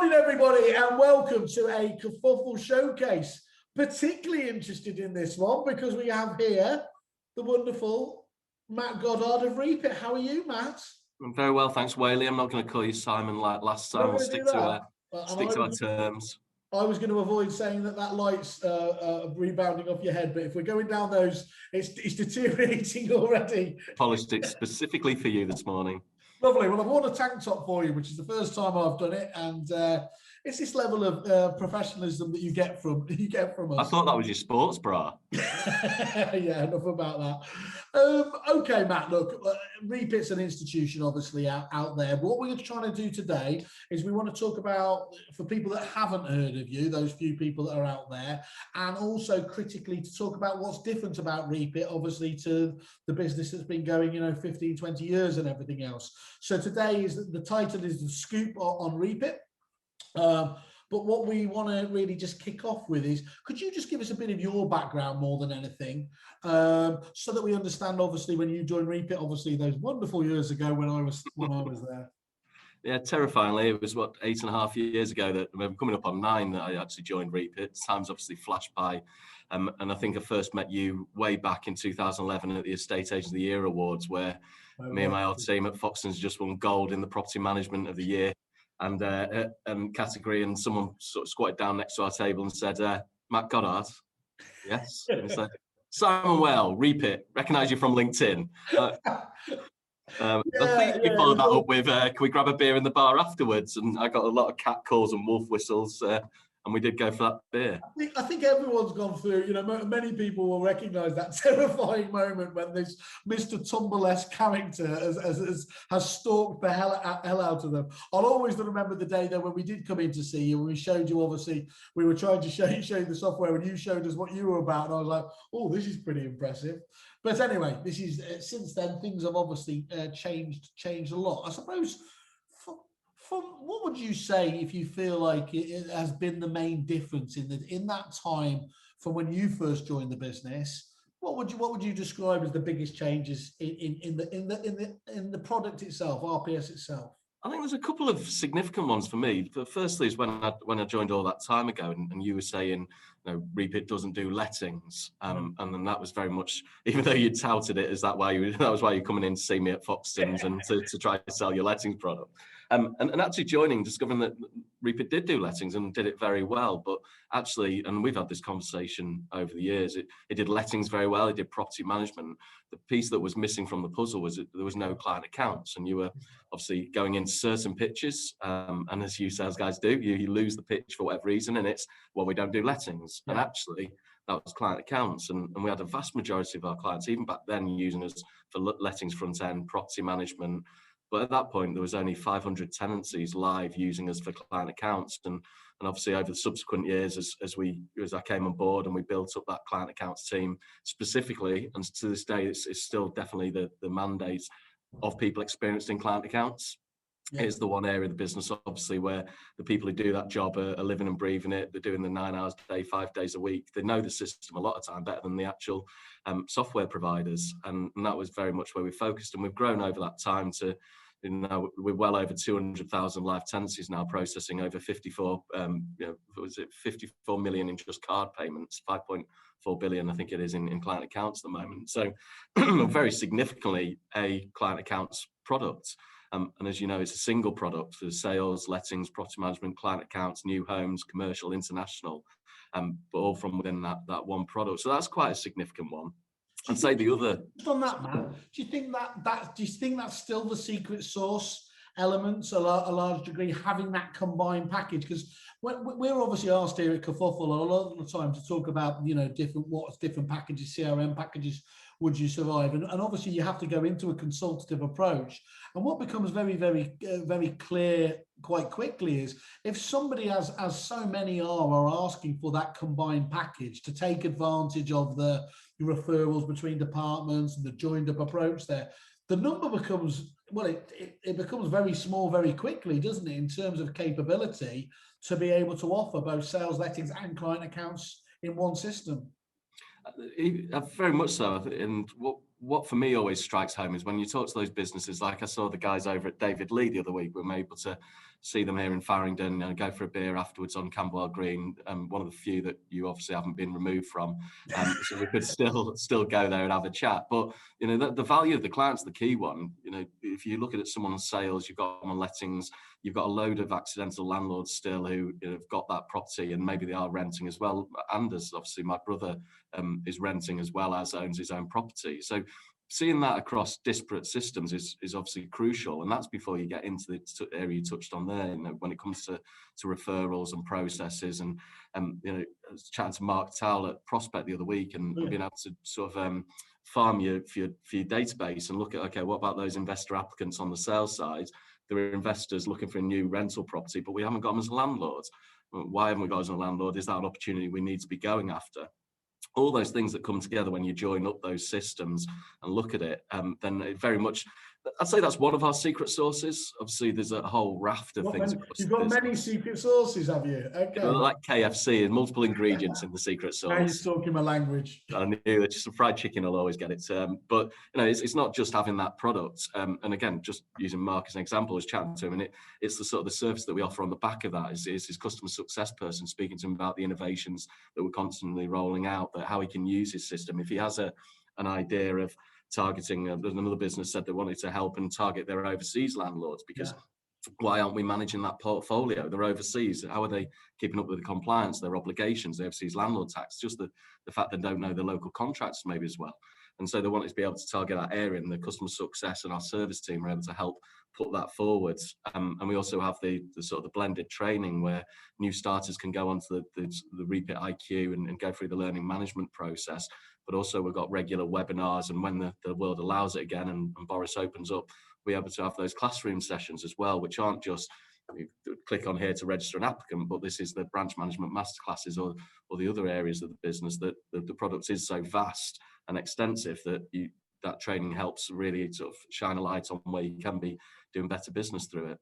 morning, everybody, and welcome to a Kerfuffle showcase. Particularly interested in this one because we have here the wonderful Matt Goddard of Reapit. How are you, Matt? I'm very well, thanks, Whaley. I'm not going to call you Simon like last time. We'll stick to our terms. I was going to avoid saying that light's rebounding off your head, but if we're going down those, it's deteriorating already. Polished it specifically for you this morning. Lovely. Well, I've worn a tank top for you, which is the first time I've done it, and it's this level of professionalism that you get from us. I thought that was your sports bra. Yeah, enough about that. Okay, Matt. Look, Reapit's an institution, obviously out there. But what we're trying to do today is we want to talk about, for people that haven't heard of you, those few people that are out there, and also critically to talk about what's different about Reapit, obviously, to the business that's been going, 15, 20 years and everything else. So today is the title is The Scoop on Reapit. But what we want to really just kick off with is, could you just give us a bit of your background more than anything, so that we understand, obviously, when you joined Reapit, obviously those wonderful years ago when I was there. Yeah, terrifyingly, it was 8.5 years ago that I'm coming up on 9 that I actually joined Reapit. Time's obviously flashed by, and I think I first met you way back in 2011 at the Estate Agent of the Year Awards, where me and my old team at Foxton's just won gold in the Property Management of the Year and category, and someone sort of squatted down next to our table and said, Matt Goddard. Yes. And he said, Simon Well, Reapit, recognise you from LinkedIn. I think we followed that up with, can we grab a beer in the bar afterwards? And I got a lot of cat calls and wolf whistles, and we did go for that beer. I think everyone's gone through, many people will recognise that terrifying moment when this Mr. Tumble-esque character has stalked the hell out of them. I'll always remember the day, though, when we did come in to see you, and we showed you, obviously, we were trying to show you the software, and you showed us what you were about, and I was like, oh, this is pretty impressive. But anyway, this is since then, things have obviously changed a lot. I suppose, what would you say, if you feel like it has been the main difference in that time from when you first joined the business? What would you describe as the biggest changes in the product itself, RPS itself? I think there's a couple of significant ones for me. Firstly is when I joined all that time ago, and you were saying, Reapit doesn't do lettings, and then that was very much, even though you touted it as that was why you're coming in to see me at Foxton's and to try to sell your lettings product. And actually joining, discovering that Reapit did do lettings and did it very well, but actually, and we've had this conversation over the years, it did lettings very well, it did property management. The piece that was missing from the puzzle was that there was no client accounts, and you were obviously going into certain pitches, and as you sales guys do, you lose the pitch for whatever reason, and it's, well, we don't do lettings. Yeah. And actually, that was client accounts, and we had a vast majority of our clients, even back then, using us for lettings front end, property management. But at that point, there was only 500 tenancies live using us for client accounts. And obviously over the subsequent years, as I came on board and we built up that client accounts team specifically, and to this day, it's still definitely the mandate of people experienced in client accounts. Yeah. It's the one area of the business, obviously, where the people who do that job are living and breathing it. They're doing the 9 hours a day, 5 days a week. They know the system a lot of time better than the actual software providers. And that was very much where we focused. And we've grown over that time to, we're well over 200,000 live tenancies now, processing over 54 million in just card payments, 5.4 billion, I think it is, in client accounts at the moment. So very significantly a client accounts product. And as you know, it's a single product for sales, lettings, property management, client accounts, new homes, commercial, international, but all from within that one product. So that's quite a significant one. I'd say the other. Just on that, Matt, do you think that's still the secret sauce elements, a large degree, having that combined package? Because we're obviously asked here at Kerfuffle a lot of the time to talk about, different packages, CRM packages would you survive, and obviously you have to go into a consultative approach. And what becomes very, very, very clear quite quickly is, if somebody, as so many are asking for that combined package to take advantage of the referrals between departments and the joined up approach there, the number becomes, it becomes very small very quickly, doesn't it, in terms of capability to be able to offer both sales, lettings and client accounts in one system. Very much so. And what what for me always strikes home is when you talk to those businesses, like I saw the guys over at David Lee the other week, we were able to see them here in Farringdon and go for a beer afterwards on Camberwell Green, one of the few that you obviously haven't been removed from. So we could still go there and have a chat. But, you know, the value of the client's the key one. You know, if you look at someone on sales, you've got them on lettings, you've got a load of accidental landlords still who, you know, have got that property and maybe they are renting as well. And as obviously my brother is renting as well as owns his own property. So seeing that across disparate systems is obviously crucial, and that's before you get into the area you touched on there. You know, when it comes to referrals and processes, and you know, I was chatting to Mark Towell at Prospect the other week, and being able to sort of farm your database and look at, okay, what about those investor applicants on the sales side? There are investors looking for a new rental property, but we haven't got them as landlords. Why haven't we got them as a landlord? Is that an opportunity we need to be going after? All those things that come together when you join up those systems and look at it, then it very much, I'd say that's one of our secret sources. Obviously, there's a whole raft of things. You've got many secret sources, have you? Okay. Like KFC and multiple ingredients in the secret sauce. Now you're talking my language. I knew that just some fried chicken will always get it. But you know, it's not just having that product. And again, just using Mark as an example, I was chatting to him, and it's the sort of the service that we offer on the back of that is his customer success person speaking to him about the innovations that we're constantly rolling out, that how he can use his system. If he has an idea of targeting, another business said they wanted to help and target their overseas landlords because why aren't we managing that portfolio? They're overseas. How are they keeping up with the compliance, their obligations, the overseas landlord tax? Just the fact they don't know the local contracts maybe as well. And so they wanted to be able to target that area, and the customer success and our service team are able to help put that forward. And we also have the sort of the blended training where new starters can go onto the Reapit IQ and go through the learning management process. But also we've got regular webinars, and when the world allows it again and Boris opens up, we're able to have those classroom sessions as well, which aren't just you click on here to register an applicant, but this is the branch management masterclasses or the other areas of the business that the product is so vast and extensive that that training helps really sort of shine a light on where you can be doing better business through it.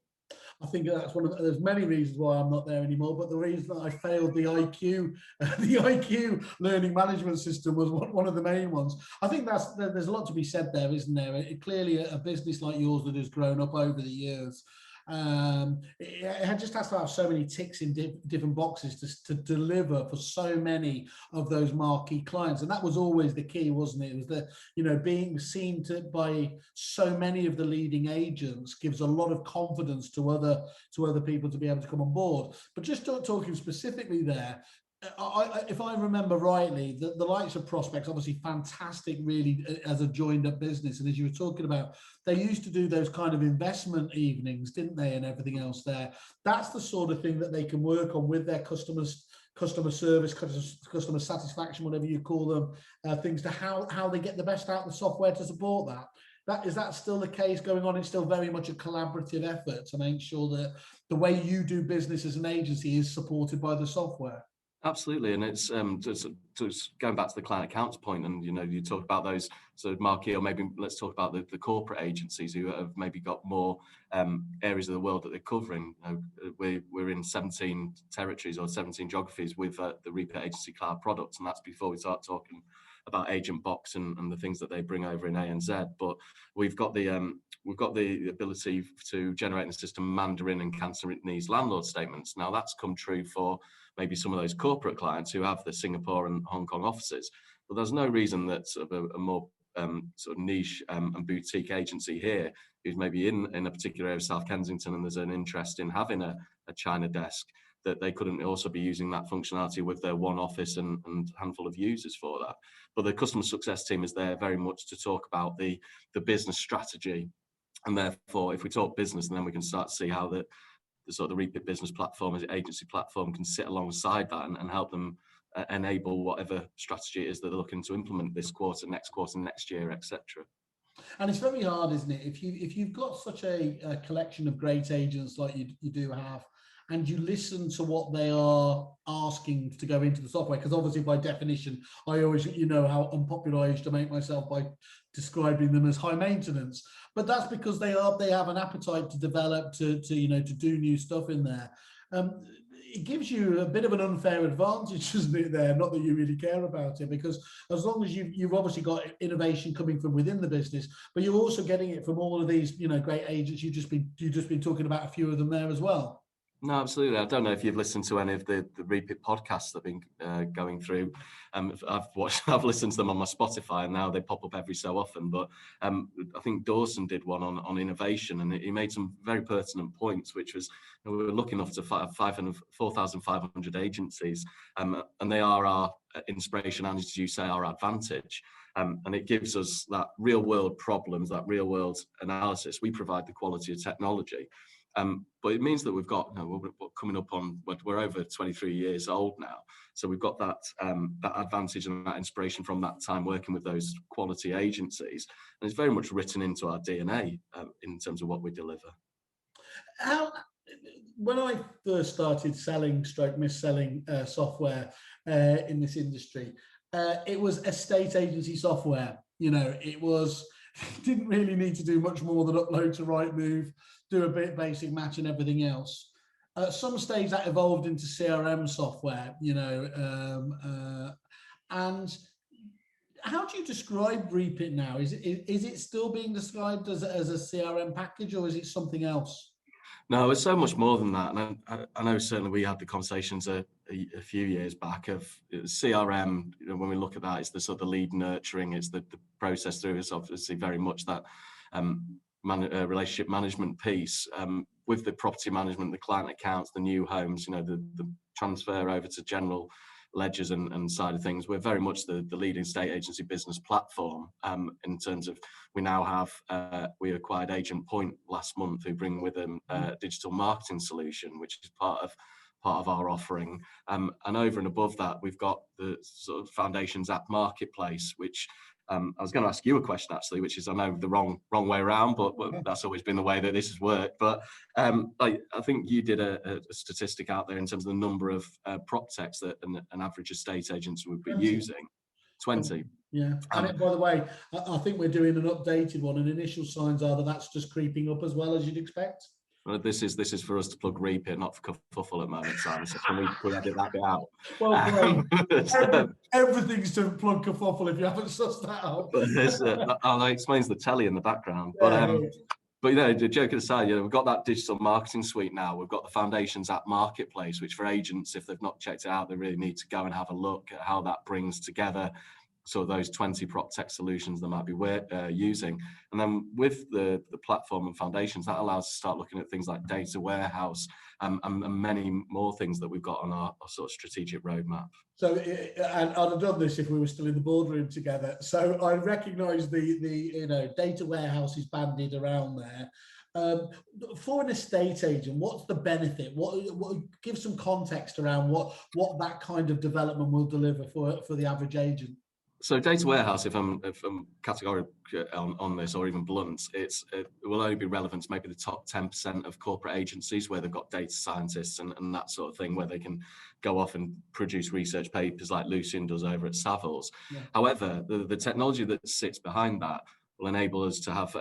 I think that's there's many reasons why I'm not there anymore, but the reason that I failed the IQ learning management system was one of the main ones. I think there's a lot to be said there, isn't there? Clearly a business like yours that has grown up over the years, it just has to have so many ticks in different boxes to deliver for so many of those marquee clients, and that was always the key, wasn't it? It was the, you know, being seen by so many of the leading agents gives a lot of confidence to other people to be able to come on board. But just talking specifically there, if I remember rightly, the likes of Prospects, obviously fantastic really as a joined up business, and as you were talking about, they used to do those kind of investment evenings, didn't they, and everything else there. That's the sort of thing that they can work on with their customers, customer service, customer satisfaction, whatever you call them, things to how they get the best out of the software to support that. Is that still the case going on? It's still very much a collaborative effort to make sure that the way you do business as an agency is supported by the software. Absolutely, and it's just going back to the client accounts point, and you know, you talk about those sort of marquee, or maybe let's talk about the corporate agencies who have maybe got more areas of the world that they're covering. You know, we're in 17 territories or 17 geographies with the Reapit Agency Cloud products, and that's before we start talking about Agent Box and the things that they bring over in ANZ. But we've got the ability to generate in the system Mandarin and Cantonese landlord statements. Now that's come true for maybe some of those corporate clients who have the Singapore and Hong Kong offices. But there's no reason that sort of a more sort of niche and boutique agency here who's maybe in a particular area of South Kensington and there's an interest in having a China desk, that they couldn't also be using that functionality with their one office and handful of users for that. But the customer success team is there very much to talk about the business strategy. And therefore, if we talk business, then we can start to see how the sort of the Reapit business platform as an agency platform can sit alongside that and help them enable whatever strategy it is that they're looking to implement this quarter, next year, etc. And it's very hard, isn't it? If you've got such a collection of great agents like you do have, and you listen to what they are asking to go into the software, because obviously by definition, I always, you know, how unpopular I used to make myself by describing them as high maintenance, but that's because they have an appetite to develop, to do new stuff in there. it gives you a bit of an unfair advantage, doesn't it, there? Not that you really care about it, because as long as you've obviously got innovation coming from within the business, but you're also getting it from all of these, great agents. You've just been talking about a few of them there as well. No, absolutely. I don't know if you've listened to any of the Reapit podcasts that have been going through. I've listened to them on my Spotify, and now they pop up every so often. But I think Dawson did one on innovation, and he made some very pertinent points, which was we were lucky enough to 4,500 agencies, and they are our inspiration and, as you say, our advantage. And it gives us that real world problems, that real world analysis. We provide the quality of technology. But it means that we've got, we're coming up on, we're over 23 years old now. So we've got that advantage and that inspiration from that time working with those quality agencies. And it's very much written into our DNA in terms of what we deliver. When I first started mis-selling software in this industry, it was estate agency software. It didn't really need to do much more than upload to Rightmove, do a bit basic match and everything else. At some stage that evolved into CRM software, and how do you describe Reapit now? Is it still being described as a CRM package, or is it something else? No, it's so much more than that. And I know certainly we had the conversations a few years back of CRM. When we look at that, it's the sort of lead nurturing, it's the process through. It's obviously very much that relationship management piece with the property management, the client accounts, the new homes, the transfer over to general ledgers and side of things. We're very much the leading estate agency business platform in terms of we now have, we acquired Agent Point last month, who bring with them a digital marketing solution, which is part of our offering. And over and above that, we've got the sort of Foundations app marketplace, which I was going to ask you a question actually, which is, I know, the wrong way around, but that's always been the way that this has worked. But I think you did a statistic out there in terms of the number of prop techs that an average estate agent would be 20. using. 20. Yeah, and by the way, I think we're doing an updated one, and initial signs are that that's just creeping up as well, as you'd expect. Well, this is for us to plug Reapit, not for Kerfuffle at the moment, Simon. So can we edit that bit out? Well, great. Everything's to plug Kerfuffle if you haven't sussed that out. That explains the telly in the background. But the joke aside, we've got that digital marketing suite now. We've got the Foundations app marketplace, which for agents, if they've not checked it out, they really need to go and have a look at how that brings together sort of those 20 prop tech solutions they might be using. And then with the platform and Foundations, that allows us to start looking at things like data warehouse and many more things that we've got on our sort of strategic roadmap. So, and I'd have done this if we were still in the boardroom together. So I recognise the data warehouse is banded around there. For an estate agent, what's the benefit? What give some context around what that kind of development will deliver for the average agent? So data warehouse, if I'm categorical on this, or even blunt, it will only be relevant to maybe the top 10% of corporate agencies where they've got data scientists and that sort of thing, where they can go off and produce research papers like Lucian does over at Savills. Yeah. However, the technology that sits behind that will enable us to have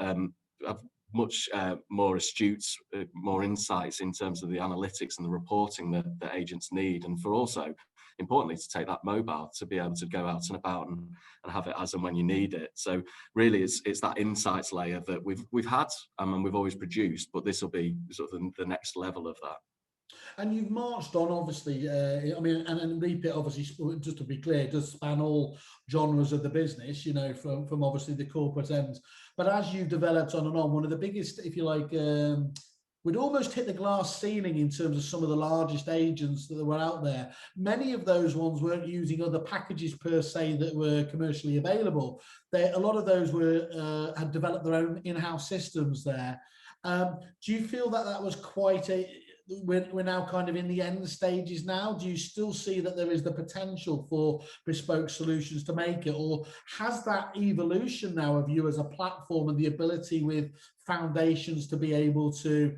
much more astute, more insights in terms of the analytics and the reporting that agents need, and for also, importantly, to take that mobile to be able to go out and about and have it as and when you need it. So really, it's that insights layer that we've had and we've always produced, but this will be sort of the next level of that. And you've marched on, obviously. And Reapit, obviously, just to be clear, does span all genres of the business. From obviously the corporate end. But as you've developed on and on, one of the biggest, if you like, we'd almost hit the glass ceiling in terms of some of the largest agents that were out there. Many of those ones weren't using other packages per se that were commercially available. A lot of those had developed their own in-house systems there. Do you feel that was quite we're now kind of in the end stages now? Do you still see that there is the potential for bespoke solutions to make it, or has that evolution now of you as a platform and the ability with Foundations to be able to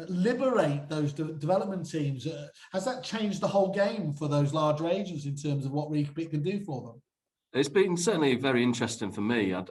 liberate those development teams, has that changed the whole game for those larger agents in terms of what Reapit can do for them? It's been certainly very interesting for me. I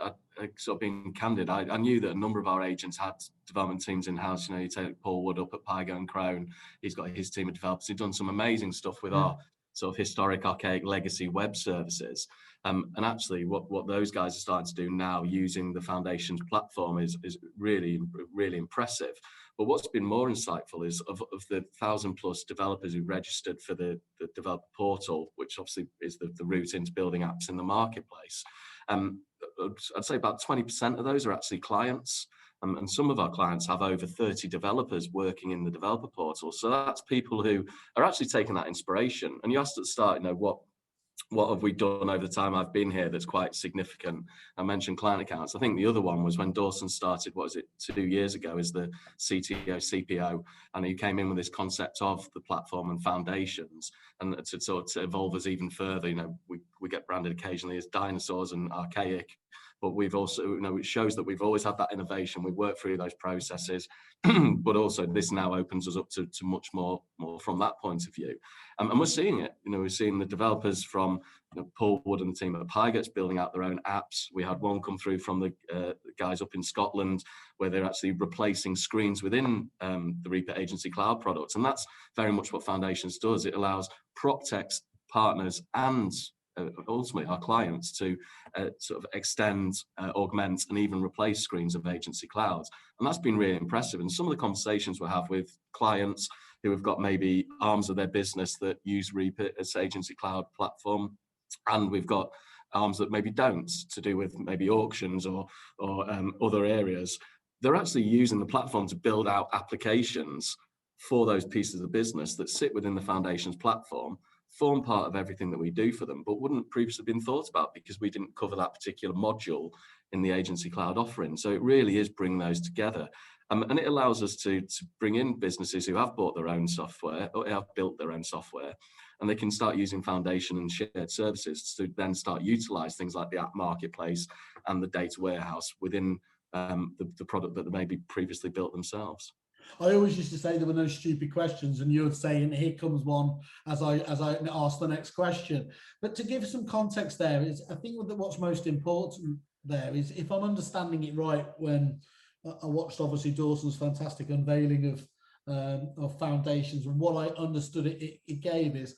sort of being candid. I knew that a number of our agents had development teams in house. You know, you take Paul Wood up at Pygo and Crone. He's got his team of developers. He's done some amazing stuff with our sort of historic, archaic legacy web services. And actually, what those guys are starting to do now using the Foundations platform is really, really impressive. But what's been more insightful is of the 1,000+ developers who registered for the developer portal, which obviously is the route into building apps in the marketplace. I'd say about 20% of those are actually clients. And some of our clients have over 30 developers working in the developer portal. So that's people who are actually taking that inspiration. And you asked at the start, you know, what have we done over the time I've been here that's quite significant? I mentioned client accounts. I think the other one was when Dawson started, 2 years ago, as the CTO, CPO, and he came in with this concept of the platform and foundations, and to sort of evolve us even further. You know, we get branded occasionally as dinosaurs and archaic, but we've also, you know, it shows that we've always had that innovation. We work through those processes, but also this now opens us up to much more from that point of view. And we're seeing it. You know, we're seeing the developers from, you know, Paul Wood and the team at Pygo building out their own apps. We had one come through from the guys up in Scotland, where they're actually replacing screens within the Reapit Agency Cloud products. And that's very much what Foundations does. It allows PropTech partners and ultimately our clients to sort of extend, augment, and even replace screens of agency clouds. And that's been really impressive. And some of the conversations we have with clients who have got maybe arms of their business that use Reapit as agency cloud platform, and we've got arms that maybe don't, to do with maybe auctions or other areas. They're actually using the platform to build out applications for those pieces of business that sit within the Foundations platform, form part of everything that we do for them, but wouldn't previously been thought about because we didn't cover that particular module in the agency cloud offering. So it really is bringing those together. And it allows us to bring in businesses who have bought their own software or have built their own software, and they can start using Foundation and shared services to then start utilize things like the app marketplace and the data warehouse within the product that they maybe previously built themselves. I always used to say there were no stupid questions, and you're saying here comes one as I ask the next question. But to give some context there is, I think that what's most important there is, if I'm understanding it right, when I watched obviously Dawson's fantastic unveiling of Foundations, and what I understood it gave is,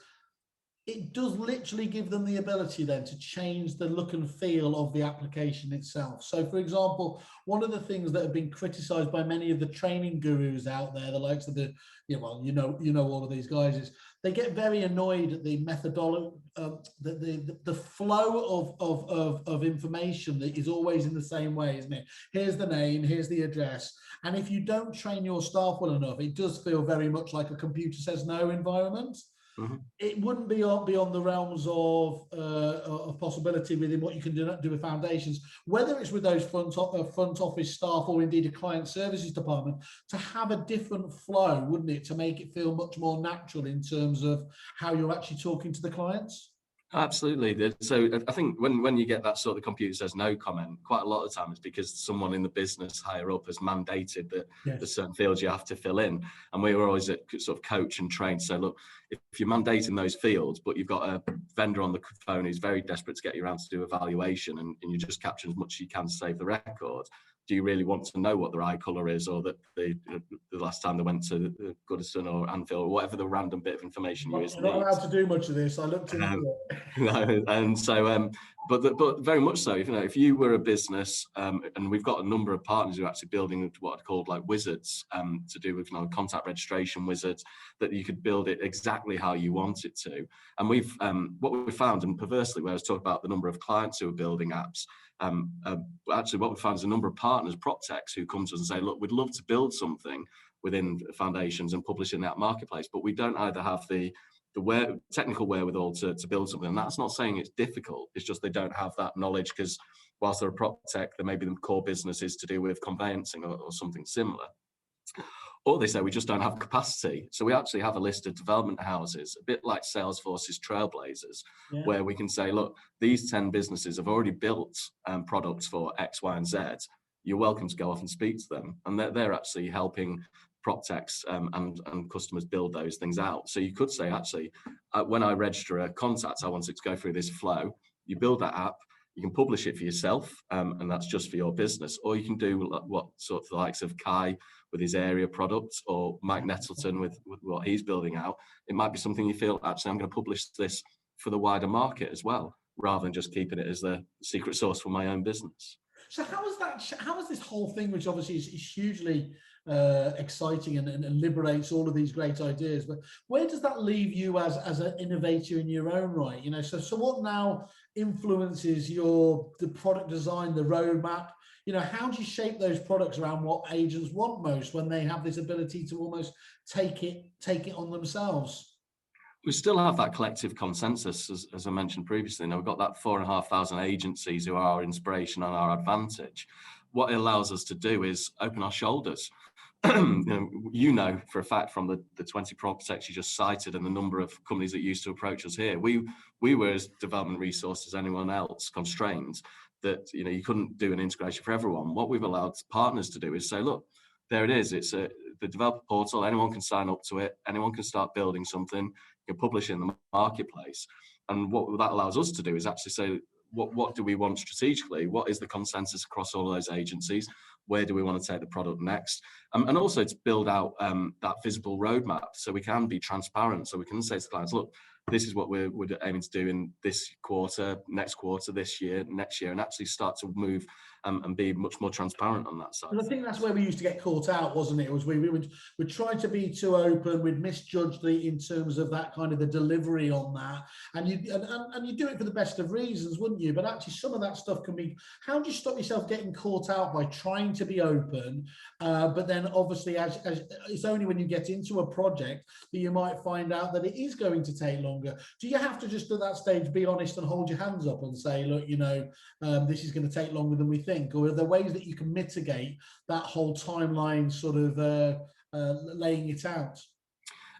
it does literally give them the ability then to change the look and feel of the application itself. So for example, one of the things that have been criticized by many of the training gurus out there, the likes of the, you know all of these guys, is they get very annoyed at the methodology, the flow of information that is always in the same way, isn't it? Here's the name, here's the address. And if you don't train your staff well enough, it does feel very much like a computer says no environment. Mm-hmm. It wouldn't be beyond the realms of possibility within what you can do with Foundations, whether it's with those front office staff or indeed a client services department, to have a different flow, wouldn't it, to make it feel much more natural in terms of how you're actually talking to the clients? Absolutely. So I think when you get that sort of computer says no comment, quite a lot of the time it's because someone in the business higher up has mandated that there's certain fields you have to fill in. And we were always sort of coach and train. So look, if you're mandating those fields, but you've got a vendor on the phone who's very desperate to get you around to do evaluation, and you just capture as much as you can to save the record, do you really want to know what their eye colour is, or that the last time they went to Goodison or Anfield, or whatever the random bit of information you is? You're not allowed to do much of this. I looked into it. No, and so, but very much so. If you were a business, and we've got a number of partners who are actually building what are called like wizards, to do with contact registration wizards, that you could build it exactly how you want it to. And we've what we found, and perversely, where I was talking about the number of clients who are building apps. Actually, what we found is a number of partners, PropTechs, who come to us and say, look, we'd love to build something within Foundations and publish in that marketplace, but we don't either have the technical wherewithal to build something. And that's not saying it's difficult, it's just they don't have that knowledge, because whilst they're a PropTech, there maybe the core business is to do with conveyancing or something similar. Or they say we just don't have capacity. So we actually have a list of development houses, a bit like Salesforce's Trailblazers, where we can say, look, these 10 businesses have already built products for X, Y, and Z. You're welcome to go off and speak to them. And they're actually helping PropTechs and customers build those things out. So you could say, actually, when I register a contact, I want it to go through this flow. you build that app, you can publish it for yourself, and that's just for your business, or you can do what sort of the likes of Kai with his area products, or Mike Nettleton with what he's building out. It might be something you feel, actually, I'm going to publish this for the wider market as well, rather than just keeping it as the secret sauce for my own business. So how is this whole thing, which obviously is hugely exciting and liberates all of these great ideas, but where does that leave you as an innovator in your own right? You know, so what now influences the product design, the roadmap? You know, how do you shape those products around what agents want most when they have this ability to almost take it on themselves? We still have that collective consensus, as I mentioned previously. Now, we've got that 4,500 agencies who are our inspiration and our advantage. What it allows us to do is open our shoulders. You know for a fact from the 20 prospects you just cited and the number of companies that used to approach us here, we were as development resources as anyone else constrained, that you couldn't do an integration for everyone. What we've allowed partners to do is say, look, there it is. It's the developer portal. Anyone can sign up to it. Anyone can start building something. You can publish it in the marketplace. And what that allows us to do is actually say, what do we want strategically? What is the consensus across all of those agencies? Where do we want to take the product next? And also to build out that visible roadmap so we can be transparent. So we can say to clients, look, this is what we're aiming to do in this quarter, next quarter, this year, next year, and actually start to move and be much more transparent on that side. And I think that's where we used to get caught out, wasn't it? It was we tried to be too open, we'd misjudge in terms of that kind of the delivery on that, and you do it for the best of reasons, wouldn't you? But actually, some of that stuff can be. How do you stop yourself getting caught out by trying to be open? But then, obviously, as it's only when you get into a project that you might find out that it is going to take longer. Do you have to just at that stage be honest and hold your hands up and say, look, this is going to take longer than we think? Or are there ways that you can mitigate that whole timeline sort of laying it out?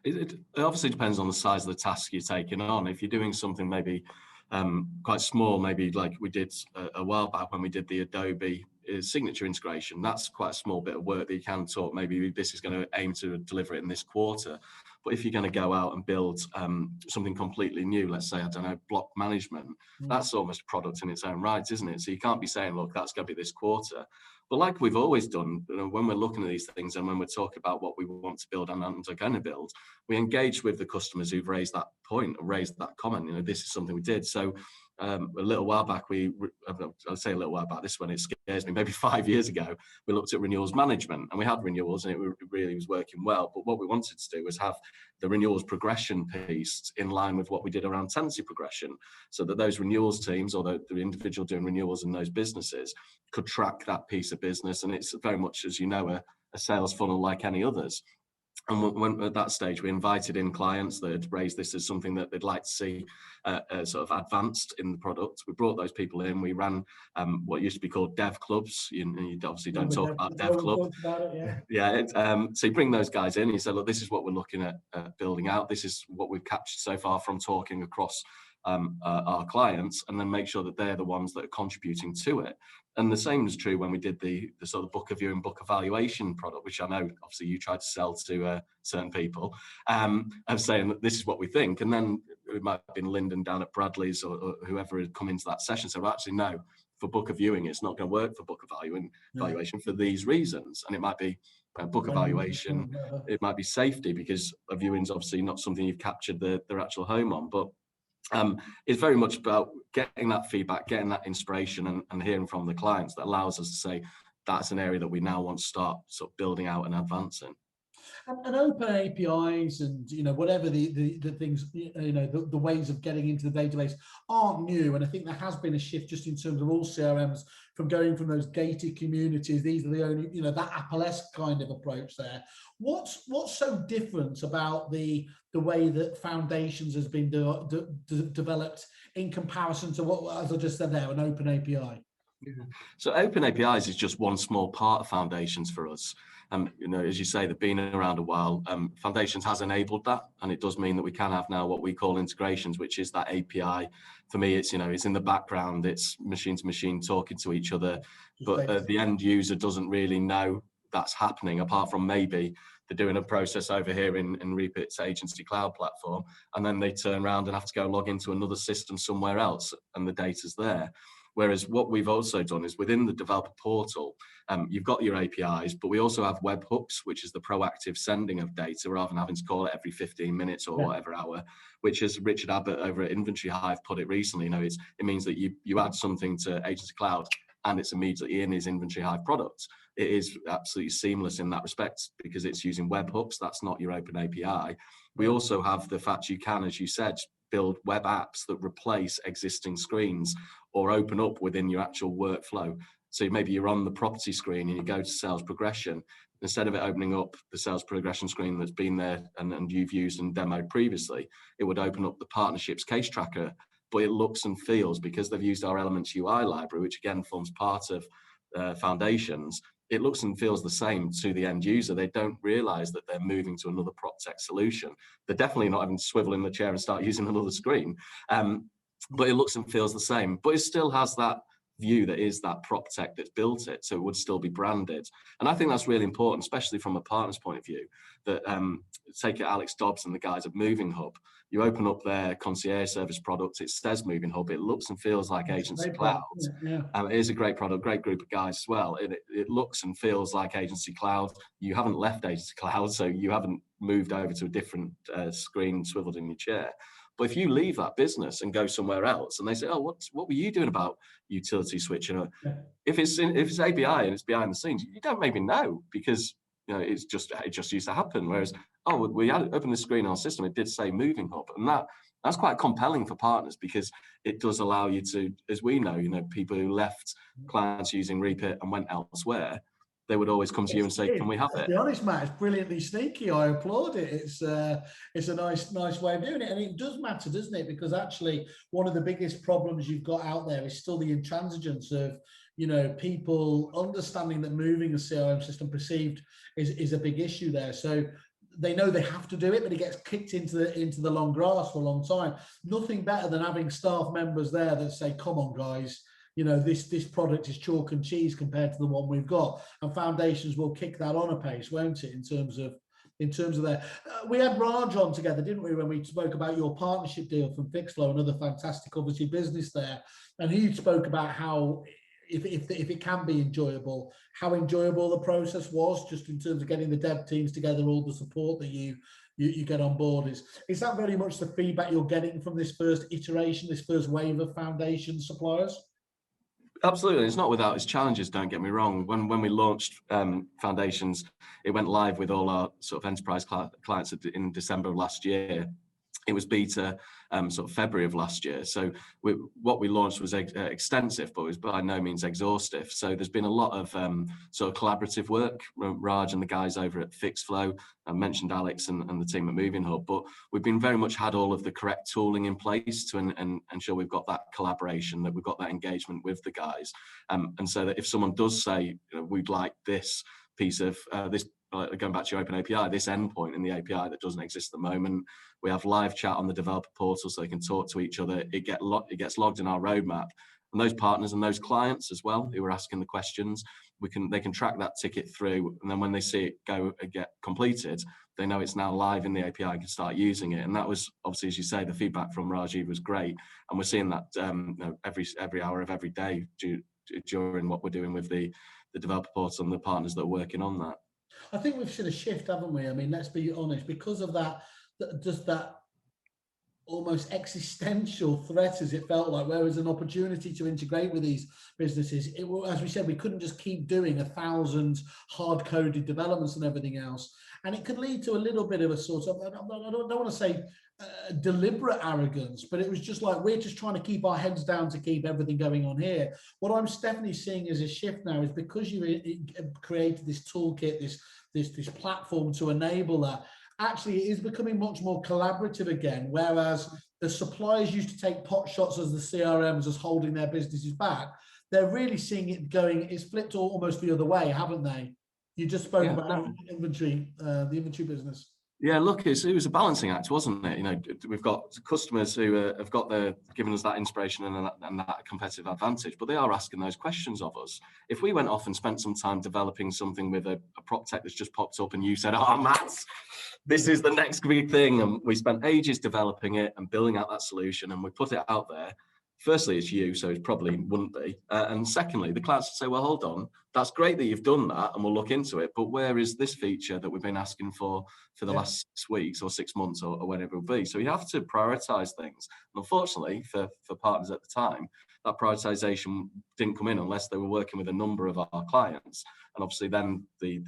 It obviously depends on the size of the task you're taking on. If you're doing something maybe quite small, maybe like we did a while back when we did the Adobe signature integration, that's quite a small bit of work that you can talk, maybe this is going to aim to deliver it in this quarter. But if you're going to go out and build something completely new, let's say, I don't know, block management, that's almost a product in its own right, isn't it? So you can't be saying, look, that's going to be this quarter. But like we've always done, when we're looking at these things and when we're talking about what we want to build and are going to build, we engage with the customers who've raised that point or raised that comment. This is something we did. So a little while back, I'll say a little while back, this one, it scares me, maybe 5 years ago, we looked at renewals management, and we had renewals and it really was working well. But what we wanted to do was have the renewals progression piece in line with what we did around tenancy progression, so that those renewals teams or the individual doing renewals in those businesses could track that piece of business. And it's very much, as you know, a sales funnel like any others. And when at that stage, we invited in clients that had raised this as something that they'd like to see sort of advanced in the product. We brought those people in. We ran what used to be called dev clubs. You obviously don't talk about dev club. So you bring those guys in and you say, look, this is what we're looking at building out. This is what we've captured so far from talking across our clients, and then make sure that they're the ones that are contributing to it. And the same is true when we did the sort of book of view and book evaluation product, which I know obviously you tried to sell to certain people, of saying that this is what we think. And then it might have been Lyndon down at Bradley's or whoever had come into that session. So, well, actually, no, for book of viewing, it's not going to work for book evaluation for these reasons. And it might be book evaluation, it might be safety, because a viewing is obviously not something you've captured their actual home on. But it's very much about getting that feedback, getting that inspiration and hearing from the clients that allows us to say that's an area that we now want to start sort of building out and advancing. And open APIs and whatever the things, the ways of getting into the database aren't new. And I think there has been a shift just in terms of all CRMs from going from those gated communities. These are the only, that Apple-esque kind of approach there. What's so different about the way that Foundations has been developed in comparison to what, as I just said there, an open API? So open APIs is just one small part of Foundations for us. As you say, they've been around a while. Foundations has enabled that, and it does mean that we can have now what we call integrations, which is that API. For me, it's it's in the background, it's machine to machine talking to each other, but the end user doesn't really know that's happening, apart from maybe they're doing a process over here in Reapit's agency cloud platform, and then they turn around and have to go log into another system somewhere else, and the data's there. Whereas what we've also done is within the developer portal, you've got your APIs, but we also have webhooks, which is the proactive sending of data rather than having to call it every 15 minutes or whatever hour, which, as Richard Abbott over at Inventory Hive put it recently, it means that you add something to Agency Cloud and it's immediately in his Inventory Hive product. It is absolutely seamless in that respect because it's using webhooks. That's not your open API. We also have the fact you can, as you said, build web apps that replace existing screens or open up within your actual workflow. So maybe you're on the property screen and you go to sales progression. Instead of it opening up the sales progression screen that's been there and you've used and demoed previously, it would open up the partnerships case tracker, but it looks and feels, because they've used our Elements UI library, which again forms part of Foundations, it looks and feels the same to the end user. They don't realize that they're moving to another prop tech solution. They're definitely not having to swivel in the chair and start using another screen. But it looks and feels the same, but it still has that view that is that prop tech that's built it, so it would still be branded. And I think that's really important, especially from a partner's point of view, that take it Alex Dobbs and the guys at Moving Hub, you open up their concierge service product, it says Moving Hub, it looks and feels like Agency Cloud. It is a great product, great group of guys as well. It looks and feels like Agency Cloud. You haven't left Agency Cloud, so you haven't moved over to a different screen swiveled in your chair. But if you leave that business and go somewhere else, and they say, "Oh, what were you doing about utility switching?" If it's API and it's behind the scenes, you don't maybe know, because it just used to happen. Whereas, we had opened the screen on our system, it did say Moving Hub, and that's quite compelling for partners, because it does allow you to, as we know, people who left clients using Reapit and went elsewhere, they would always come to you and say, "Can we have it?" To be honest, Matt, it's brilliantly sneaky. I applaud it. It's a nice way of doing it, and it does matter, doesn't it? Because actually, one of the biggest problems you've got out there is still the intransigence of people understanding that moving a CRM system perceived is a big issue there. So they know they have to do it, but it gets kicked into the long grass for a long time. Nothing better than having staff members there that say, "Come on, guys. This product is chalk and cheese compared to the one we've got," and Foundations will kick that on a pace, won't it? In terms of that, we had Raj on together, didn't we, when we spoke about your partnership deal from Fixflow, another fantastic, obviously, business there, and he spoke about how if it can be enjoyable, how enjoyable the process was, just in terms of getting the dev teams together, all the support that you get on board. Is that very much the feedback you're getting from this first iteration, this first wave of Foundation suppliers? Absolutely, it's not without its challenges, don't get me wrong. When we launched Foundations, it went live with all our sort of enterprise clients in December of last year. It was beta sort of February of last year. So what we launched was extensive, but it was by no means exhaustive. So there's been a lot of sort of collaborative work. Raj and the guys over at Fixflow, I mentioned Alex and the team at Moving Hub, but we've been very much had all of the correct tooling in place to ensure we've got that collaboration, that we've got that engagement with the guys. And so that if someone does say, we'd like this piece of this, going back to your open API, this endpoint in the API that doesn't exist at the moment, we have live chat on the developer portal so they can talk to each other. It gets logged in our roadmap, and those partners and those clients as well who are asking the questions, they can track that ticket through, and then when they see it get completed, they know it's now live in the API and can start using it. And that was obviously, as you say, the feedback from Rajiv was great, and we're seeing that every hour of every day during what we're doing with the developer portal and the partners that are working on that. I think we've seen a shift, haven't we? I mean, let's be honest, because of that, just that almost existential threat, as it felt like, where was an opportunity to integrate with these businesses. As we said, we couldn't just keep doing 1,000 hard-coded developments and everything else. And it could lead to a little bit of a sort of, I don't want to say deliberate arrogance, but it was just like, we're just trying to keep our heads down to keep everything going on here. What I'm definitely seeing as a shift now is because you created this toolkit, this platform to enable that, actually it is becoming much more collaborative again, whereas the suppliers used to take pot shots as the CRMs as holding their businesses back. They're really seeing it going, it's flipped almost the other way, haven't they? You just spoke about inventory, the inventory business. Yeah, look, it was a balancing act, wasn't it? You know, we've got customers who have given us that inspiration and that competitive advantage, but they are asking those questions of us. If we went off and spent some time developing something with a prop tech that's just popped up and you said, oh, Matt, this is the next big thing, and we spent ages developing it and building out that solution, and we put it out there. Firstly, it's you, so it probably wouldn't be. And secondly, the clients would say, well, hold on, that's great that you've done that and we'll look into it, but where is this feature that we've been asking for the last 6 weeks or 6 months or whatever it will be? So you have to prioritize things. And unfortunately, for partners at the time, that prioritization didn't come in unless they were working with a number of our clients. And obviously then the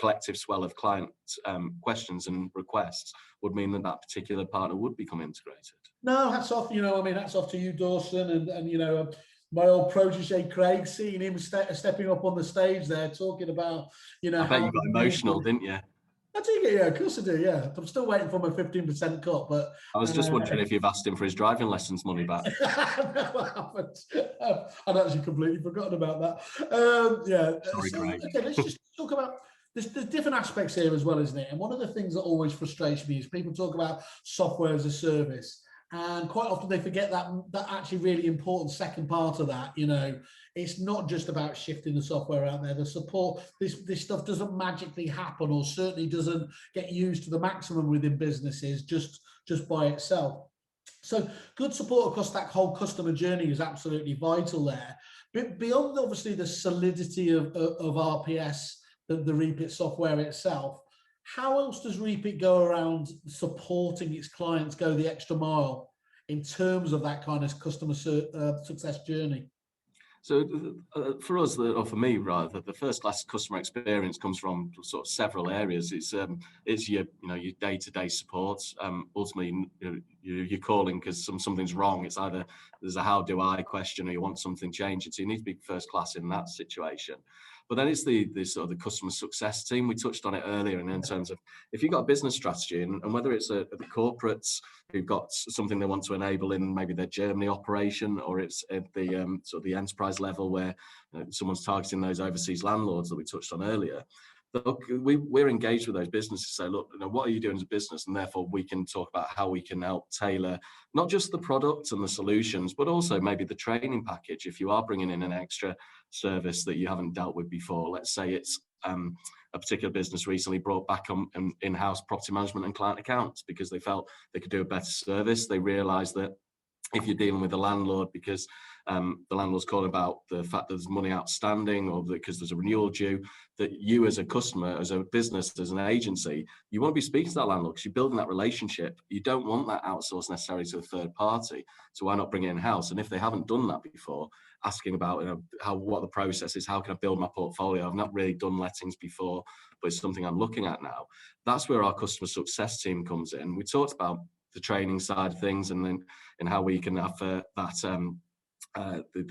collective swell of client questions and requests would mean that that particular partner would become integrated. No, hats off, hats off to you, Dawson, and my old protege, Craig, seeing him stepping up on the stage there, talking about, I bet you got emotional, didn't you? I do, yeah, of course I do, yeah. I'm still waiting for my 15% cut, but... I was just wondering if you've asked him for his driving lessons money back. No, I haven't. I'd actually completely forgotten about that. Yeah. Sorry, Craig. Okay, let's just talk about... There's different aspects here as well, isn't it? And one of the things that always frustrates me is people talk about software as a service. And quite often they forget that actually really important second part of that. It's not just about shifting the software out there. The support, this stuff doesn't magically happen, or certainly doesn't get used to the maximum within businesses just by itself. So good support across that whole customer journey is absolutely vital there. But beyond obviously the solidity of RPS, the Reapit software itself, how else does Reapit go around supporting its clients go the extra mile in terms of that kind of customer success journey? So for us, or for me rather, the first-class customer experience comes from sort of several areas. It's your day-to-day support. Ultimately, you're calling because something's wrong. It's either there's a how do I question, or you want something changing. So you need to be first class in that situation. But then it's the sort of the customer success team. We touched on it earlier, and in terms of if you've got a business strategy, and whether it's the corporates who've got something they want to enable in maybe their Germany operation, or it's at the sort of the enterprise level where someone's targeting those overseas landlords that we touched on earlier. Look, we're engaged with those businesses. Say, look, what are you doing as a business? And therefore, we can talk about how we can help tailor not just the products and the solutions, but also maybe the training package. If you are bringing in an extra service that you haven't dealt with before, let's say it's a particular business recently brought back on in-house property management and client accounts because they felt they could do a better service. They realised that if you're dealing with a landlord because the landlord's calling about the fact that there's money outstanding or because there's a renewal due, that you as a customer, as a business, as an agency, you want to be speaking to that landlord because you're building that relationship. You don't want that outsourced necessarily to a third party. So why not bring it in-house? And if they haven't done that before, asking about what the process is, how can I build my portfolio? I've not really done lettings before, but it's something I'm looking at now. That's where our customer success team comes in. We talked about the training side of things, and then how we can have the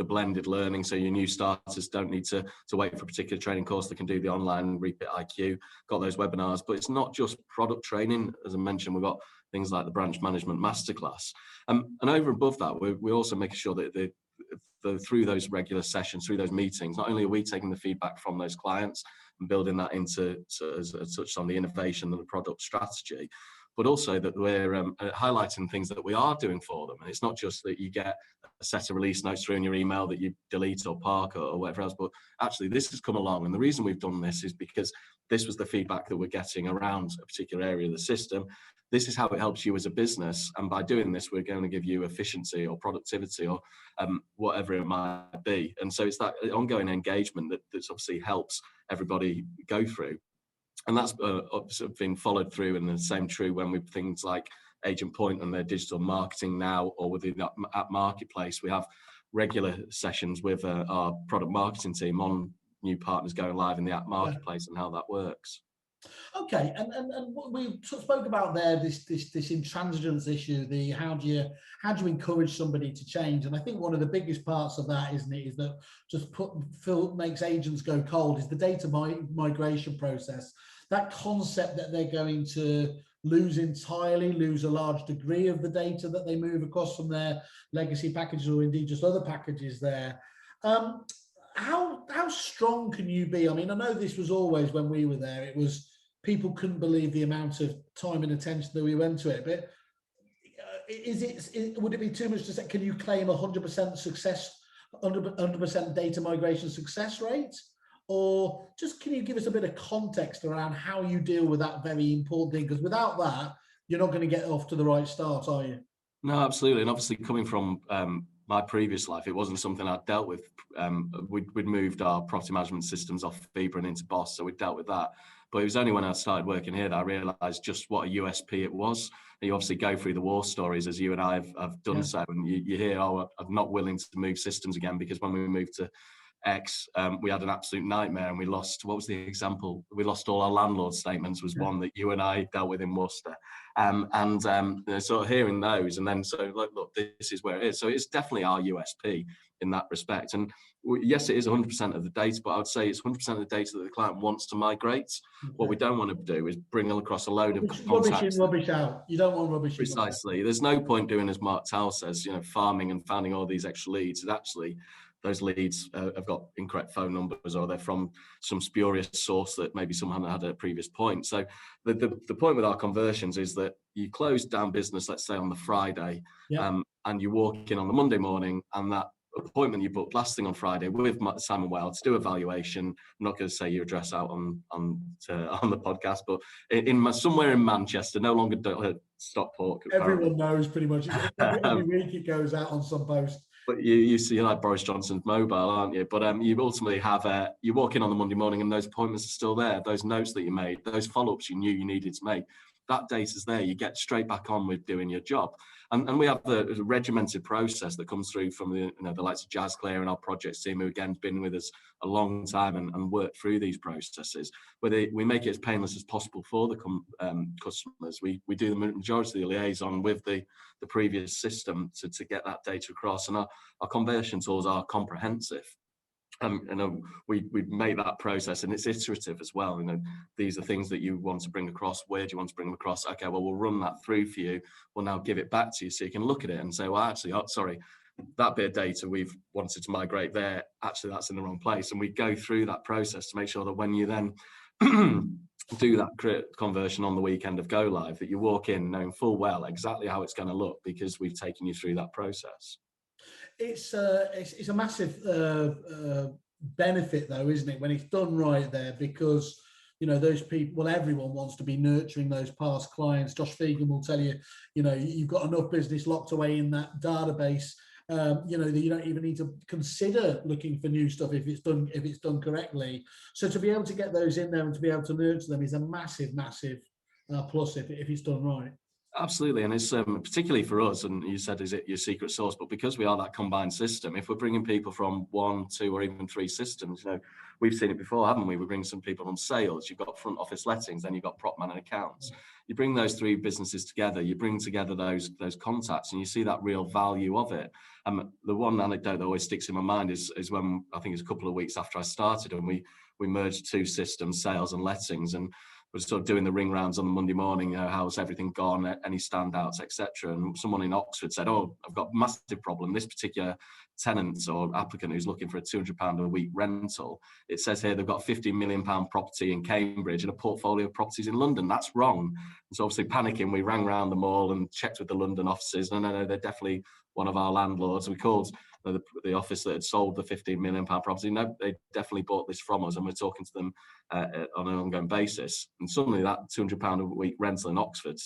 blended learning, so your new starters don't need to wait for a particular training course. They can do the online Reapit IQ, got those webinars. But it's not just product training. As I mentioned, we've got things like the branch management masterclass, and over and above that, we're also making sure that through those regular sessions, through those meetings, not only are we taking the feedback from those clients and building that into, as touched on, the innovation and the product strategy, but also that we're highlighting things that we are doing for them. And it's not just that you get a set of release notes through in your email that you delete or park or whatever else, but actually this has come along. And the reason we've done this is because this was the feedback that we're getting around a particular area of the system. This is how it helps you as a business. And by doing this, we're going to give you efficiency or productivity or whatever it might be. And so it's that ongoing engagement that obviously helps everybody go through. And that's been followed through, and the same true when we things like Agent Point and their digital marketing now, or within that app marketplace. We have regular sessions with our product marketing team on new partners going live in the app marketplace and how that works. Okay, and we spoke about there this intransigence issue. The how do you encourage somebody to change? And I think one of the biggest parts of that, isn't it, is that just makes agents go cold is the data migration process. That concept that they're going to lose a large degree of the data that they move across from their legacy packages, or indeed just other packages there. How strong can you be? I mean, I know this was always, when we were there, it was people couldn't believe the amount of time and attention that we went to it. But would it be too much to say, can you claim 100% success, 100% data migration success rate? Or just can you give us a bit of context around how you deal with that very important thing? Because without that, you're not going to get off to the right start, are you? No, absolutely. And obviously coming from my previous life, it wasn't something I'd dealt with. We'd moved our property management systems off Viva and into Boss, so we dealt with that. But it was only when I started working here that I realised just what a USP it was. And you obviously go through the war stories as you and I have done so, and you hear, oh, I'm not willing to move systems again because when we moved to X, we had an absolute nightmare and we lost, what was the example? We lost all our landlord statements was one that you and I dealt with in Worcester. Sort of hearing those and then so like, look, this is where it is. So it's definitely our USP in that respect. And yes, it is 100% of the data, but I would say it's 100% of the data that the client wants to migrate. Okay. What we don't want to do is bring across a load of rubbish in, rubbish out. You don't want rubbish. Precisely. There's no point doing, as Mark Towell says, farming and finding all these extra leads. It actually, those leads have got incorrect phone numbers or they're from some spurious source that maybe someone had at a previous point. So the point with our conversions is that you close down business, let's say on the Friday, and you walk in on the Monday morning and that appointment you booked last thing on Friday with Simon Well to do evaluation. I'm not going to say your address out on the podcast, but somewhere in Manchester, no longer Stockport. Everyone knows pretty much. Every week it goes out on some post. But you see, like Boris Johnson's mobile, aren't you? But you ultimately have you walk in on the Monday morning and those appointments are still there. Those notes that you made, those follow-ups you knew you needed to make, that data's there. You get straight back on with doing your job. And we have a regimented process that comes through from the likes of Jazz Clear and our projects team, who again been with us a long time and worked through these processes, where we make it as painless as possible for the customers. We do the majority of the liaison with the previous system to get that data across, and our conversion tools are comprehensive. We make that process, and it's iterative as well. These are things that you want to bring across. Where do you want to bring them across? Okay, well, we'll run that through for you. We'll now give it back to you so you can look at it and say, well, actually, sorry, that bit of data we've wanted to migrate there, actually, that's in the wrong place. And we go through that process to make sure that when you then do that conversion on the weekend of go live, that you walk in knowing full well exactly how it's going to look because we've taken you through that process. It's a massive benefit, though, isn't it, when it's done right there? Because those people, well, everyone wants to be nurturing those past clients. Josh Fegan will tell you, you've got enough business locked away in that database. That you don't even need to consider looking for new stuff if it's done correctly. So to be able to get those in there and to be able to nurture them is a massive plus if it's done right. Absolutely, and it's particularly for us, and you said, is it your secret sauce? But because we are that combined system, if we're bringing people from 1, 2, or even 3 systems, we've seen it before, haven't we? We bring some people on sales, you've got front office lettings, then you've got prop man and accounts. You bring those 3 businesses together, you bring together those contacts, and you see that real value of it. The one anecdote that always sticks in my mind is when, I think it's a couple of weeks after I started, and we merged 2 systems, sales and lettings, and we're sort of doing the ring rounds on the Monday morning, how's everything gone, any standouts, etc. And someone in Oxford said, oh, I've got a massive problem. This particular tenant or applicant who's looking for a £200 a week rental, it says here they've got a £50 million property in Cambridge and a portfolio of properties in London. That's wrong. And so obviously panicking, we rang around them all and checked with the London offices. No, they're definitely one of our landlords. We called the office that had sold the £15 million property. No, they definitely bought this from us, and we're talking to them on an ongoing basis. And suddenly that £200 a week rental in Oxford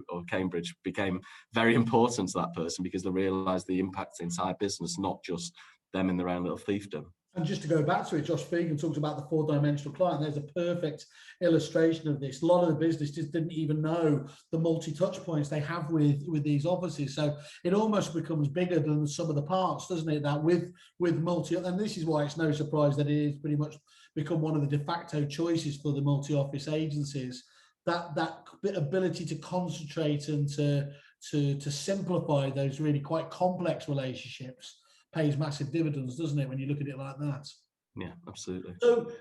or Cambridge became very important to that person because they realised the impact of the entire business, not just them in their own little fiefdom. And just to go back to it, Josh Fegan talked about the 4-dimensional client. There's a perfect illustration of this. A lot of the business just didn't even know the multi-touch points they have with these offices. So it almost becomes bigger than the sum of the parts, doesn't it? That with multi, and this is why it's no surprise that it is pretty much become one of the de facto choices for the multi-office agencies. That ability to concentrate and to simplify those really quite complex relationships pays massive dividends, doesn't it, when you look at it like that? Yeah, absolutely.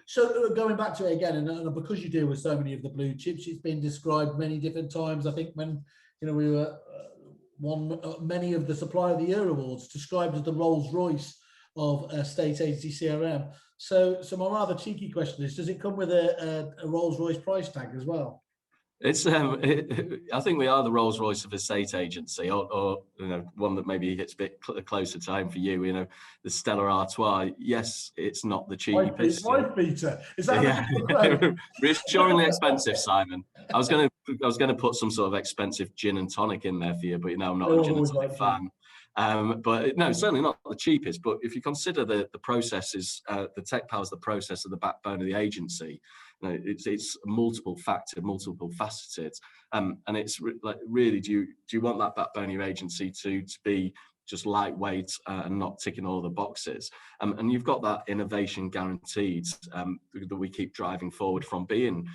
So going back to it again, and because you deal with so many of the blue chips, it's been described many different times. I think when we were won many of the Supplier of the Year awards, described as the Rolls Royce of state agency CRM. So my rather cheeky question is, does it come with a Rolls-Royce price tag as well? It's I think we are the Rolls Royce of estate agency, or you know, one that maybe hits a bit closer to home for you. You know, the Stella Artois. Yes, it's not the cheapest. Wife beater. Is that yeah. Reassuringly expensive, Simon. I was gonna put some sort of expensive gin and tonic in there for you, but you know, I'm not a gin and tonic fan. But no, certainly not the cheapest. But if you consider the processes, the tech powers the process of the backbone of the agency. You know, it's multiple factored, multiple faceted, and it's like, really, do you want that backbone of your agency to be just lightweight and not ticking all the boxes? And you've got that innovation guaranteed that we keep driving forward from being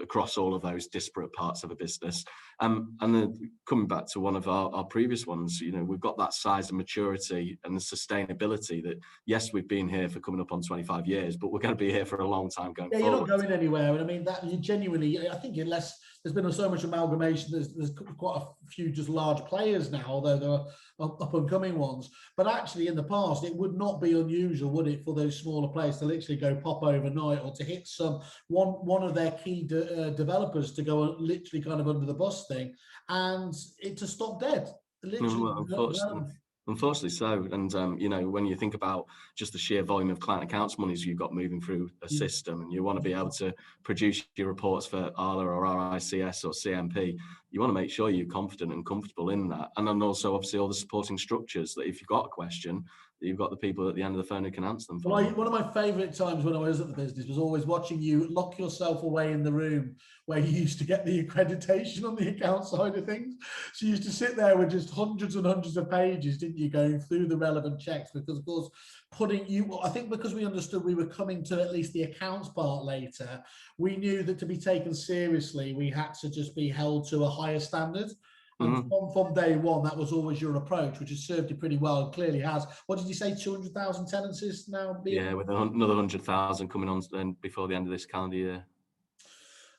across all of those disparate parts of a business. And then coming back to one of our previous ones, you know, we've got that size and maturity and the sustainability that, yes, we've been here for coming up on 25 years, but we're going to be here for a long time going forward. You're not going anywhere. And I mean, that you genuinely, I think unless there's been so much amalgamation, there's quite a few just large players now, although there are up and coming ones. But actually in the past, it would not be unusual, would it, for those smaller players to literally go pop overnight, or to hit one of their key developers to go literally kind of under the bus thing, and it to stop dead. Unfortunately so. And, you know, when you think about just the sheer volume of client accounts monies you've got moving through a system, and you want to be able to produce your reports for ALA or RICS or CMP, you want to make sure you're confident and comfortable in that. And then also, obviously, all the supporting structures that if you've got a question, you've got the people at the end of the phone who can answer them. Well, one of my favourite times when I was at the business was always watching you lock yourself away in the room where you used to get the accreditation on the account side of things. So you used to sit there with just hundreds and hundreds of pages, didn't you, going through the relevant checks, because of course, I think because we understood we were coming to at least the accounts part later, we knew that to be taken seriously, we had to just be held to a higher standard. And from day one, that was always your approach, which has served you pretty well. And clearly has. What did you say? 200,000 tenancies now? Yeah, with another 100,000 coming on then before the end of this calendar year.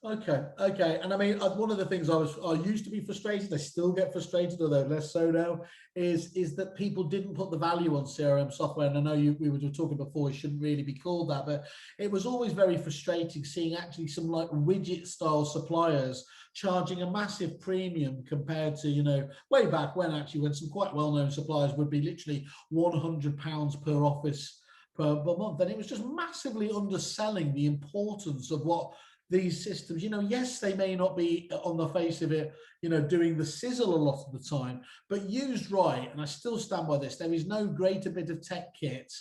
Okay. And I mean, one of the things I used to be frustrated, I still get frustrated, although less so now, is that people didn't put the value on CRM software. And I know we were talking before, it shouldn't really be called that, but it was always very frustrating seeing actually some like widget style suppliers charging a massive premium compared to, you know, way back when some quite well-known suppliers would be literally £100 per office per month. And it was just massively underselling the importance of what these systems, you know, yes, they may not be on the face of it, you know, doing the sizzle a lot of the time, but used right, and I still stand by this, there is no greater bit of tech kit,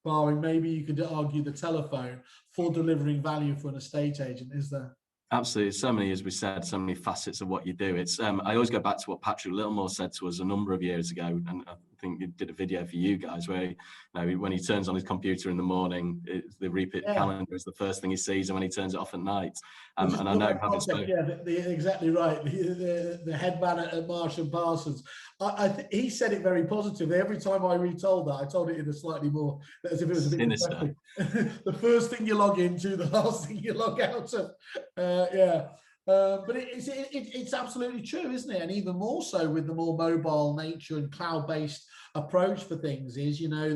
barring maybe you could argue the telephone, for delivering value for an estate agent, is there? Absolutely. So many, as we said, so many facets of what you do. It's I always go back to what Patrick Littlemore said to us a number of years ago, and I think he did a video for you guys where, you know, when he turns on his computer in the morning, the Reapit calendar is the first thing he sees, and when he turns it off at night. And I know having spoken, exactly right. The head man at Marsh and Parsons, he said it very positively. Every time I retold that, I told it in a slightly more, as if it was a bit sinister. The first thing you log into, the last thing you log out of. But it's absolutely true, isn't it? And even more so with the more mobile nature and cloud-based approach for things is, you know,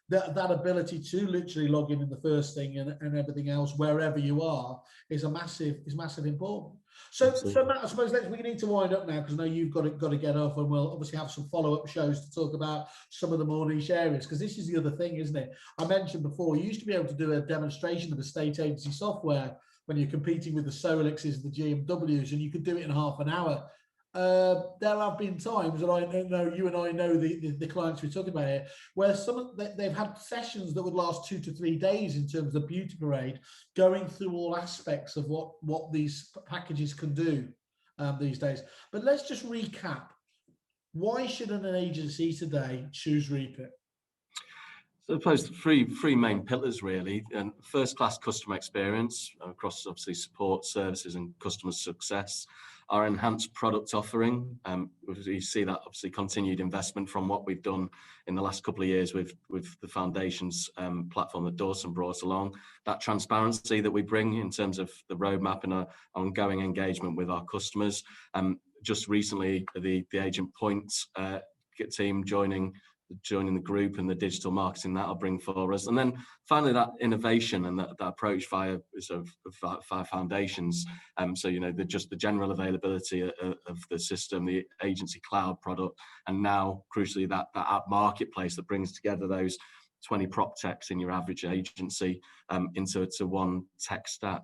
that ability to literally log in the first thing and everything else wherever you are is massive important. So Matt, I suppose we need to wind up now, because I know you've got to get off, and we'll obviously have some follow-up shows to talk about some of the more niche areas, because this is the other thing, isn't it? I mentioned before, you used to be able to do a demonstration of estate agency software when you're competing with the Solixes, the GMWs, and you could do it in half an hour. There have been times, and I know you and I know the clients we're talking about here, where they've had sessions that would last 2 to 3 days in terms of the beauty parade, going through all aspects of what these packages can do these days. But let's just recap. Why should an agency today choose Reapit? So I suppose three main pillars really, and first-class customer experience across obviously support, services and customer success. Our enhanced product offering, we see that obviously continued investment from what we've done in the last couple of years with the foundations platform that Dawson brought along. That transparency that we bring in terms of the roadmap and our ongoing engagement with our customers. Just recently, the Agent Point team joining joining the group and the digital marketing that'll bring for us. And then finally, that innovation and that approach via sort of via foundations. So, you know, just the general availability of the system, the agency cloud product, and now crucially that app marketplace that brings together those 20 prop techs in your average agency into one tech stack.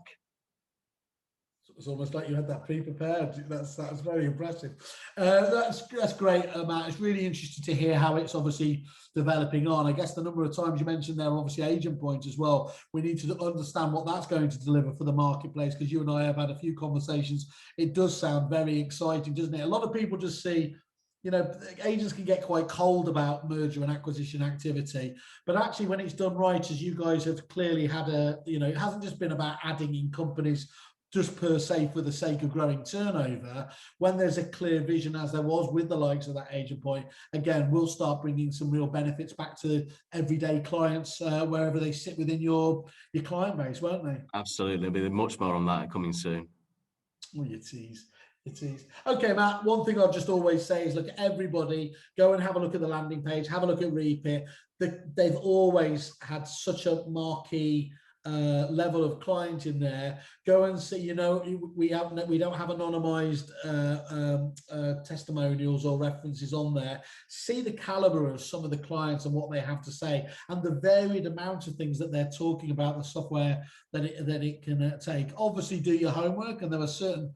It's almost like you had that pre-prepared. That's very impressive. That's great, Matt. It's really interesting to hear how it's obviously developing on. I guess the number of times you mentioned there, obviously agent points as well. We need to understand what that's going to deliver for the marketplace, because you and I have had a few conversations. It does sound very exciting, doesn't it? A lot of people just see, you know, agents can get quite cold about merger and acquisition activity, but actually when it's done right, as you guys have clearly had you know, it hasn't just been about adding in companies just per se for the sake of growing turnover. When there's a clear vision, as there was with the likes of that agent point, again, we'll start bringing some real benefits back to everyday clients wherever they sit within your client base, won't they? Absolutely. There'll be much more on that coming soon. Oh, you tease. Okay, Matt, one thing I'll just always say is, look, everybody go and have a look at the landing page, have a look at Reapit. They've always had such a marquee level of client in there. Go and see, you know, we don't have anonymized testimonials or references on there. See the caliber of some of the clients and what they have to say, and the varied amount of things that they're talking about, the software that it can take. Obviously do your homework, and there are certain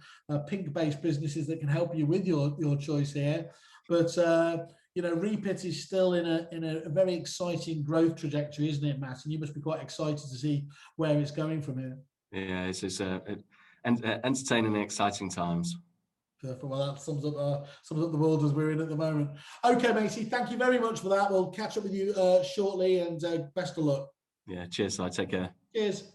pink-based businesses that can help you with your choice here, but you know, Reapit is still in a very exciting growth trajectory, isn't it, Matt? And you must be quite excited to see where it's going from here. Yeah, it's entertaining and exciting times. Perfect. Well, that sums up the world as we're in at the moment. Okay, matey, thank you very much for that. We'll catch up with you shortly, and best of luck. Yeah, cheers. I take care. Cheers.